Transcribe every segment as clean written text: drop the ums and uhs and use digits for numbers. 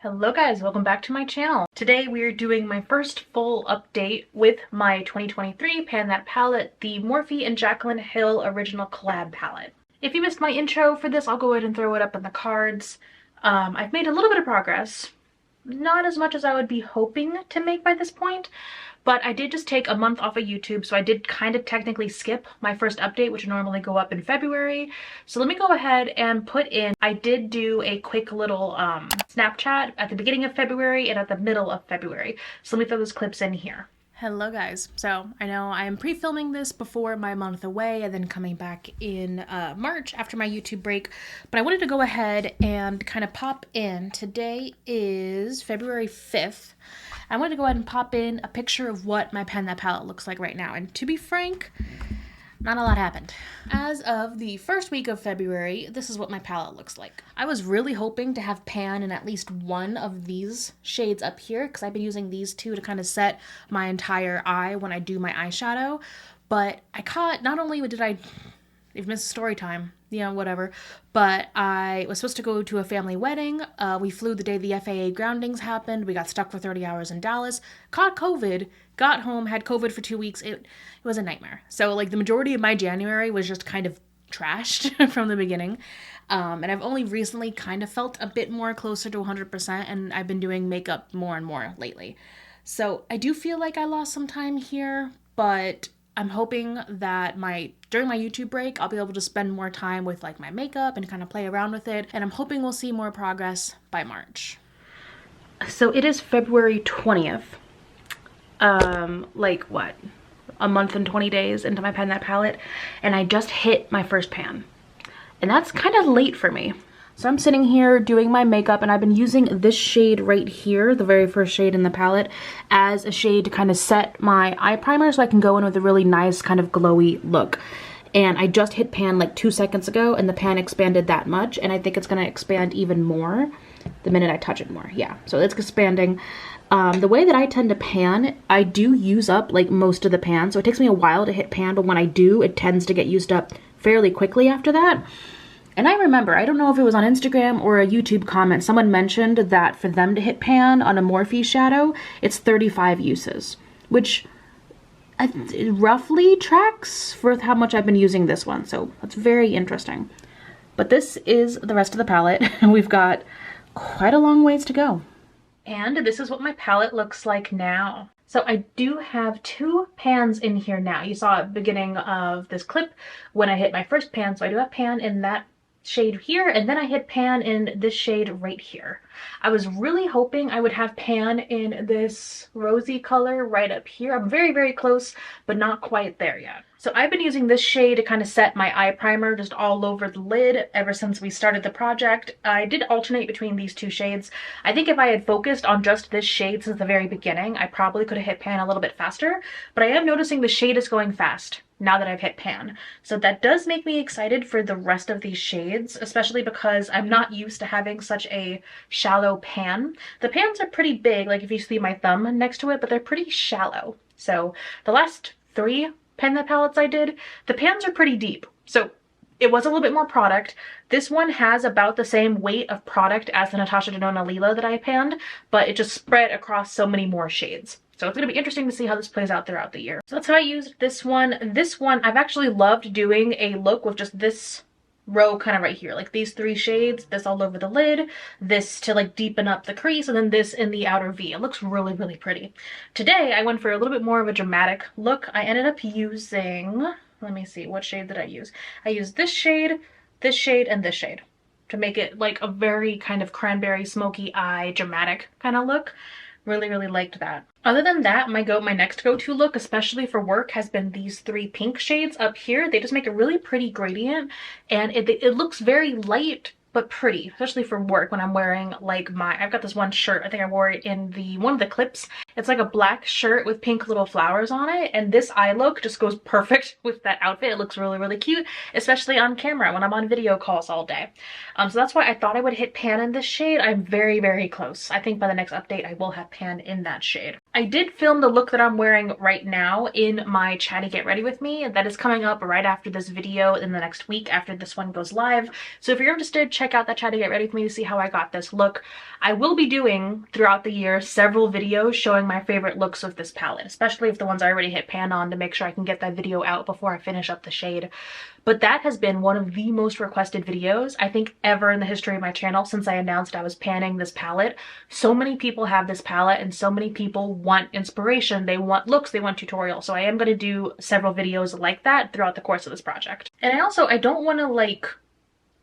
Hello guys, welcome back to my channel. Today we are doing my first full update with my 2023 Pan That palette, the Morphe and Jaclyn Hill original collab palette. If you missed my intro for this, I'll go ahead and throw it up in the cards. I've made a little bit of progress. Not as much as I would be hoping to make by this point, but I did just take a month off of YouTube, so I did kind of technically skip my first update, which would normally go up in February. So let me go ahead and put in, I did do a quick little Snapchat at the beginning of February and at the middle of February. So let me throw those clips in here. Hello guys. So I know I am pre-filming this before my month away and then coming back in March after my YouTube break, but I wanted to go ahead and kind of pop in. Today is February 5th. I wanted to go ahead and pop in a picture of what my Pan That palette looks like right now, and to be frank, not a lot happened. As of the first week of February, this is what my palette looks like. I was really hoping to have pan in at least one of these shades up here, because I've been using these two to kind of set my entire eye when I do my eyeshadow. But I caught, not only did I, if missed story time, whatever, but I was supposed to go to a family wedding. We flew the day the FAA groundings happened. We got stuck for 30 hours in Dallas, caught COVID, got home, had COVID for 2 weeks. It was a nightmare. So like the majority of my January was just kind of trashed from the beginning. And I've only recently kind of felt a bit more closer to 100%, and I've been doing makeup more and more lately. So I do feel like I lost some time here, but I'm hoping that during my YouTube break, I'll be able to spend more time with like my makeup and kind of play around with it. And I'm hoping we'll see more progress by March. So it is February 20th. Like what? A month and 20 days into my Pan That palette. And I just hit my first pan. And that's kind of late for me. So I'm sitting here doing my makeup, and I've been using this shade right here, the very first shade in the palette, as a shade to kind of set my eye primer so I can go in with a really nice kind of glowy look. And I just hit pan like 2 seconds ago, and the pan expanded that much, and I think it's going to expand even more the minute I touch it more. Yeah, so it's expanding. The way that I tend to pan, I do use up like most of the pan, so it takes me a while to hit pan, but when I do, it tends to get used up fairly quickly after that. And I remember, I don't know if it was on Instagram or a YouTube comment, someone mentioned that for them to hit pan on a Morphe shadow, it's 35 uses, which roughly tracks for how much I've been using this one. So that's very interesting. But this is the rest of the palette, and we've got quite a long ways to go. And this is what my palette looks like now. So I do have two pans in here now. You saw at the beginning of this clip when I hit my first pan, so I do have pan in that shade here, and then I hit pan in this shade right here. I was really hoping I would have pan in this rosy color right up here. I'm very, very close, but not quite there yet. So I've been using this shade to kind of set my eye primer just all over the lid ever since we started the project. I did alternate between these two shades. I think if I had focused on just this shade since the very beginning, I probably could have hit pan a little bit faster, but I am noticing the shade is going fast now that I've hit pan. So that does make me excited for the rest of these shades, especially because I'm not used to having such a shallow pan. The pans are pretty big, like if you see my thumb next to it, but they're pretty shallow. So the last three Pan That palettes I did, the pans are pretty deep. So it was a little bit more product. This one has about the same weight of product as the Natasha Denona Lila that I panned, but it just spread across so many more shades. So it's going to be interesting to see how this plays out throughout the year. So that's how I used this one. This one, I've actually loved doing a look with just this row kind of right here, like these three shades, this all over the lid, this to like deepen up the crease, and then this in the outer V. It looks really, really pretty. Today, I went for a little bit more of a dramatic look. I ended up using, let me see, what shade did I use? I used this shade, and this shade to make it like a very kind of cranberry, smoky eye, dramatic kind of look. Really, really liked that. Other than that, my next go-to look, especially for work, has been these three pink shades up here. They just make a really pretty gradient, and it looks very light but pretty, especially for work when I'm wearing like I've got this one shirt, I think I wore it in one of the clips. It's like a black shirt with pink little flowers on it, and this eye look just goes perfect with that outfit. It looks really, really cute, especially on camera when I'm on video calls all day. So that's why I thought I would hit pan in this shade. I'm very, very close. I think by the next update I will have pan in that shade. I did film the look that I'm wearing right now in my Chatty Get Ready With Me. That is coming up right after this video in the next week after this one goes live. So if you're interested, check out that Chatty Get Ready With Me to see how I got this look. I will be doing throughout the year several videos showing my favorite looks of this palette, especially if the ones I already hit pan on, to make sure I can get that video out before I finish up the shade. But that has been one of the most requested videos I think ever in the history of my channel since I announced I was panning this palette. So many people have this palette and so many people want inspiration, they want looks, they want tutorials. So I am going to do several videos like that throughout the course of this project. And I don't want to like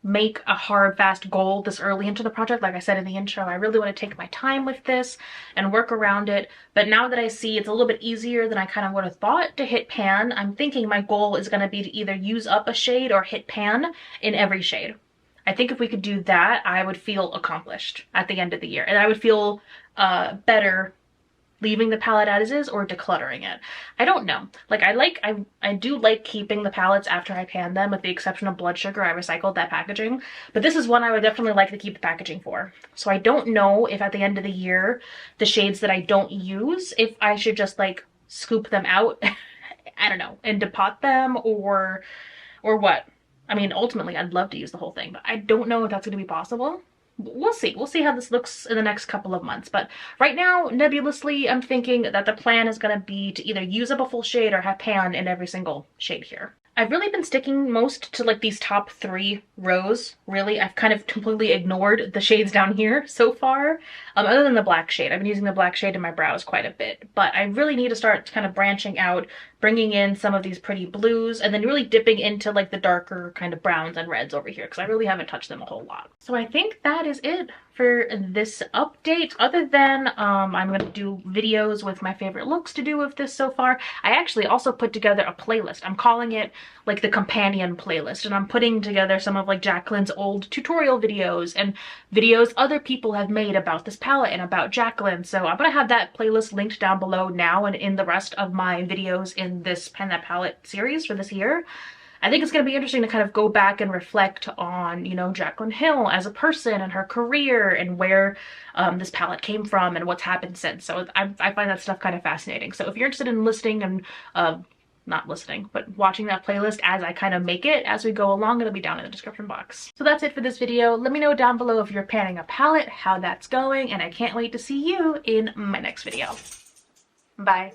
make a hard fast goal this early into the project. Like I said in the intro, I really want to take my time with this and work around it. But now that I see it's a little bit easier than I kind of would have thought to hit pan, I'm thinking my goal is going to be to either use up a shade or hit pan in every shade. I think if we could do that, I would feel accomplished at the end of the year, and I would feel better leaving the palette as is or decluttering it. I don't know. Like I do like keeping the palettes after I pan them, with the exception of Blood Sugar. I recycled that packaging, but this is one I would definitely like to keep the packaging for. So I don't know if at the end of the year, the shades that I don't use, if I should just like scoop them out, I don't know, and depot them or what. I mean, ultimately I'd love to use the whole thing, but I don't know if that's going to be possible. We'll see. We'll see how this looks in the next couple of months. But right now, nebulously, I'm thinking that the plan is going to be to either use up a full shade or have pan in every single shade here. I've really been sticking most to like these top 3 rows. Really, I've kind of completely ignored the shades down here so far, other than the black shade. I've been using the black shade in my brows quite a bit, but I really need to start kind of branching out, bringing in some of these pretty blues, and then really dipping into like the darker kind of browns and reds over here, because I really haven't touched them a whole lot. So I think that is it for this update, other than I'm going to do videos with my favorite looks to do with this so far. I actually also put together a playlist. I'm calling it like the companion playlist, and I'm putting together some of like Jaclyn's old tutorial videos and videos other people have made about this palette and about Jaclyn. So I'm going to have that playlist linked down below now and in the rest of my videos in this Pan That Palette series for this year. I think it's going to be interesting to kind of go back and reflect on, you know, Jaclyn Hill as a person and her career and where this palette came from and what's happened since. So I find that stuff kind of fascinating. So if you're interested in listening and not listening, but watching that playlist as I kind of make it as we go along, it'll be down in the description box. So that's it for this video. Let me know down below if you're panning a palette, how that's going, and I can't wait to see you in my next video. Bye.